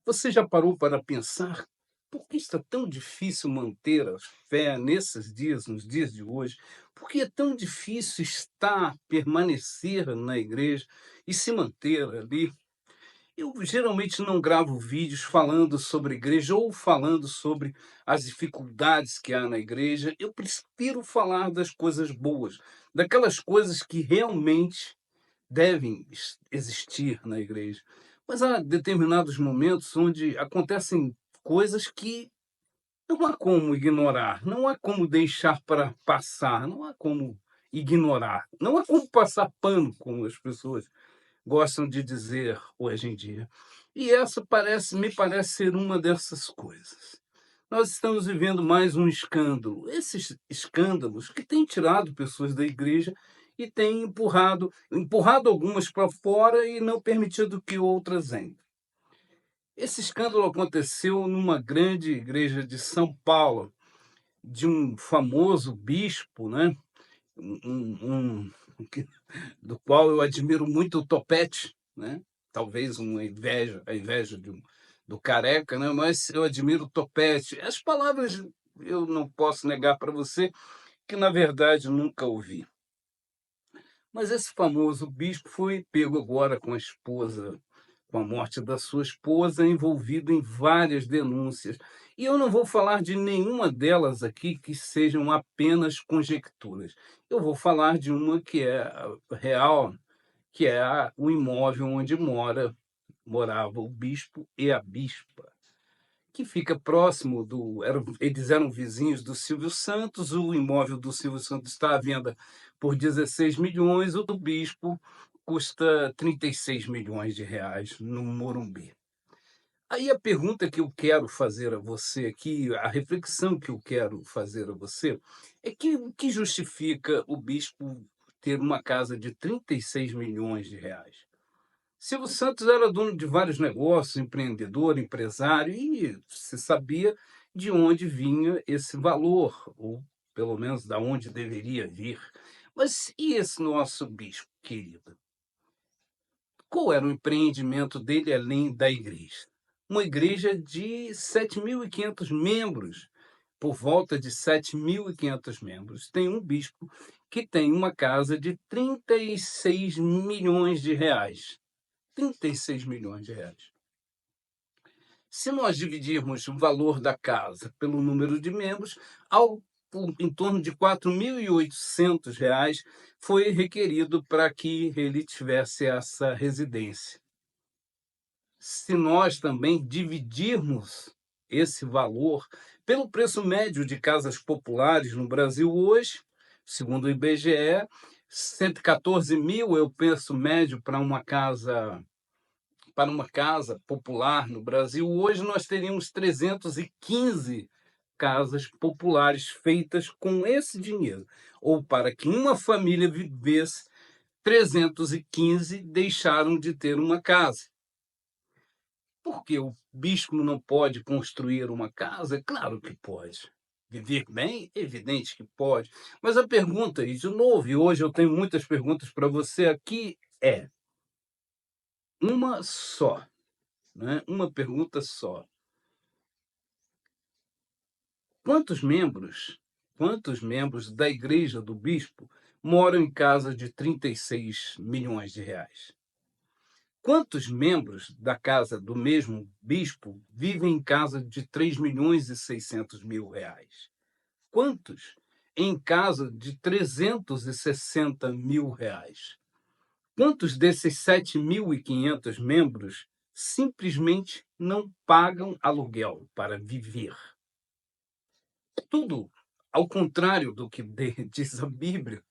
Você já parou para pensar por que está tão difícil manter a fé nesses dias, nos dias de hoje? Por que é tão difícil estar, permanecer na igreja e se manter ali? Eu geralmente não gravo vídeos falando sobre igreja ou falando sobre as dificuldades que há na igreja. Eu prefiro falar das coisas boas, daquelas coisas que realmente devem existir na igreja. Mas há determinados momentos onde acontecem coisas que não há como ignorar, não há como deixar para passar, não há como ignorar, não há como passar pano, como as pessoas gostam de dizer hoje em dia. E essa me parece ser uma dessas coisas. Nós estamos vivendo mais um escândalo. Esses escândalos que têm tirado pessoas da igreja e têm empurrado algumas para fora e não permitido que outras entrem. Esse escândalo aconteceu numa grande igreja de São Paulo, de um famoso bispo, né? Que- do qual eu admiro muito o topete, né? Talvez a inveja do careca, né? Mas eu admiro o topete. As palavras eu não posso negar para você que, na verdade, nunca ouvi. Mas esse famoso bispo foi pego agora com a esposa, com a morte da sua esposa, envolvido em várias denúncias. E eu não vou falar de nenhuma delas aqui que sejam apenas conjecturas. Eu vou falar de uma que é real, que é o imóvel onde morava o bispo e a bispa, que fica próximo eles eram vizinhos do Silvio Santos. O imóvel do Silvio Santos está à venda por 16 milhões, o do bispo custa 36 milhões de reais no Morumbi. Aí a pergunta que eu quero fazer a você aqui, a reflexão que eu quero fazer a você, é que o que justifica o bispo ter uma casa de 36 milhões de reais? Silvio Santos era dono de vários negócios, empreendedor, empresário, e se sabia de onde vinha esse valor, ou pelo menos da onde deveria vir. Mas e esse nosso bispo querido? Qual era o empreendimento dele além da igreja? Uma igreja de 7.500 membros, por volta de 7.500 membros. Tem um bispo que tem uma casa de 36 milhões de reais. 36 milhões de reais. Se nós dividirmos o valor da casa pelo número de membros, em torno de 4.800 reais foi requerido para que ele tivesse essa residência. Se nós também dividirmos esse valor pelo preço médio de casas populares no Brasil hoje, segundo o IBGE, 114 mil é o preço médio para uma casa popular no Brasil. Hoje nós teríamos 315 casas populares feitas com esse dinheiro. Ou para que uma família vivesse, 315 deixaram de ter uma casa. Por que o bispo não pode construir uma casa? Claro que pode. Viver bem? Evidente que pode. Mas a pergunta, e de novo, e hoje eu tenho muitas perguntas para você aqui, é uma só, né? Uma pergunta só. Quantos membros, quantos membros da igreja do bispo moram em casa de 36 milhões de reais? Quantos membros da casa do mesmo bispo vivem em casa de 3 milhões e 600 mil reais? Quantos em casa de 360 mil reais? Quantos desses 7.500 membros simplesmente não pagam aluguel para viver? Tudo ao contrário do que diz a Bíblia.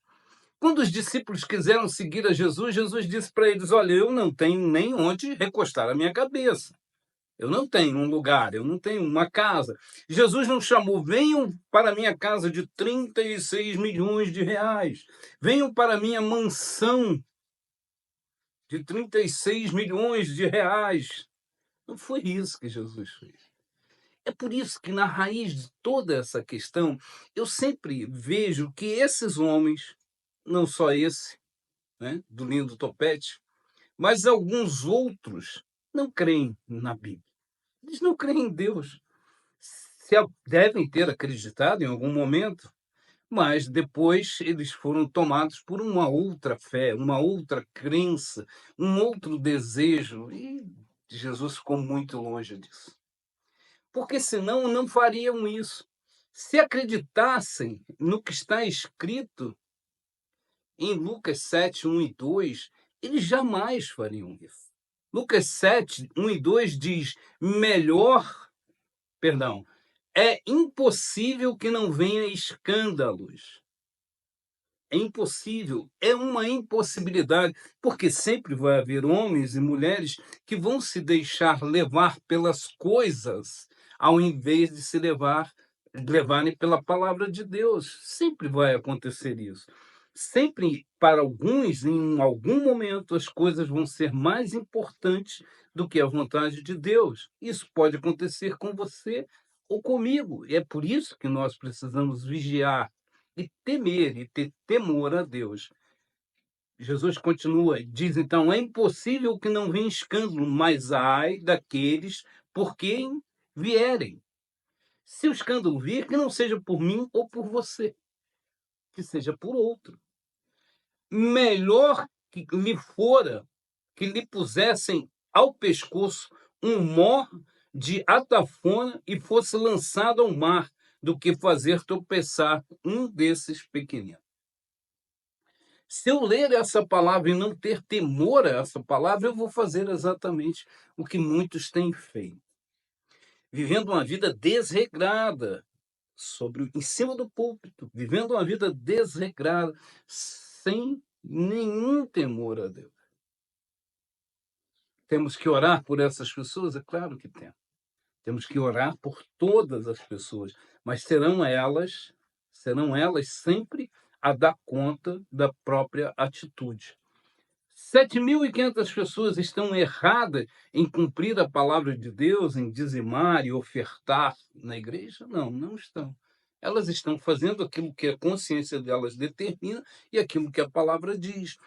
Quando os discípulos quiseram seguir a Jesus, Jesus disse para eles: olha, eu não tenho nem onde recostar a minha cabeça. Eu não tenho um lugar, eu não tenho uma casa. Jesus não chamou: venham para a minha casa de 36 milhões de reais. Venham para a minha mansão de 36 milhões de reais. Não foi isso que Jesus fez. É por isso que, na raiz de toda essa questão, eu sempre vejo que esses homens, não só esse, né, do lindo topete, mas alguns outros não creem na Bíblia. Eles não creem em Deus. Devem ter acreditado em algum momento, mas depois eles foram tomados por uma outra fé, uma outra crença, um outro desejo, e Jesus ficou muito longe disso. Porque senão não fariam isso. Se acreditassem no que está escrito em Lucas 7, 1 e 2, eles jamais fariam isso. Lucas 7, 1 e 2 diz: melhor, perdão, é impossível que não venha escândalos. É impossível, é uma impossibilidade, porque sempre vai haver homens e mulheres que vão se deixar levar pelas coisas, ao invés de levarem pela palavra de Deus. Sempre vai acontecer isso. Sempre, para alguns, em algum momento, as coisas vão ser mais importantes do que a vontade de Deus. Isso pode acontecer com você ou comigo. E é por isso que nós precisamos vigiar e temer e ter temor a Deus. Jesus continua, diz então: é impossível que não venha escândalo, mas ai daqueles por quem vierem. Se o escândalo vir, que não seja por mim ou por você, que seja por outro. Melhor que lhe fora que lhe pusessem ao pescoço um mor de atafona e fosse lançado ao mar, do que fazer tropeçar um desses pequeninos. Se eu ler essa palavra e não ter temor a essa palavra, eu vou fazer exatamente o que muitos têm feito, vivendo uma vida desregrada em cima do púlpito, vivendo uma vida desregrada, sem nenhum temor a Deus. Temos que orar por essas pessoas? É claro que temos. Temos que orar por todas as pessoas, mas serão elas sempre a dar conta da própria atitude. 7.500 pessoas estão erradas em cumprir a palavra de Deus, em dizimar e ofertar na igreja? Não, não estão. Elas estão fazendo aquilo que a consciência delas determina e aquilo que a palavra diz.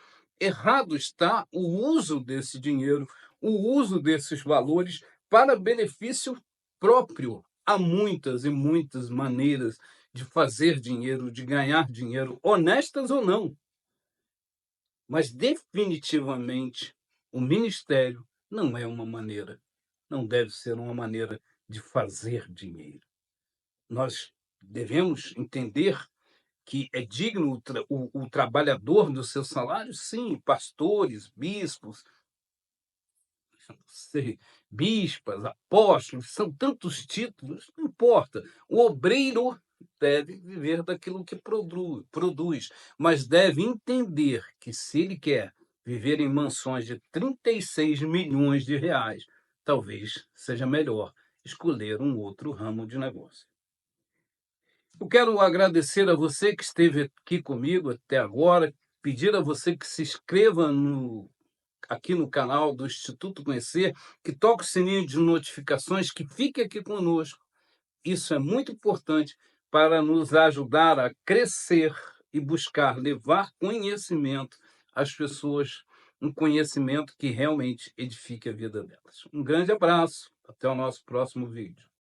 Errado está o uso desse dinheiro, o uso desses valores para benefício próprio. Há muitas e muitas maneiras de fazer dinheiro, de ganhar dinheiro, honestas ou não. Mas definitivamente o ministério não é uma maneira, não deve ser uma maneira de fazer dinheiro. Nós devemos entender que é digno o trabalhador do seu salário, sim, pastores, bispos, sei, bispas, apóstolos, são tantos títulos, não importa. O obreiro deve viver daquilo que produz, mas deve entender que se ele quer viver em mansões de 36 milhões de reais, talvez seja melhor escolher um outro ramo de negócio. Eu quero agradecer a você que esteve aqui comigo até agora, pedir a você que se inscreva aqui no canal do Instituto Conhecer, que toque o sininho de notificações, que fique aqui conosco. Isso é muito importante para nos ajudar a crescer e buscar levar conhecimento às pessoas, um conhecimento que realmente edifique a vida delas. Um grande abraço, até o nosso próximo vídeo.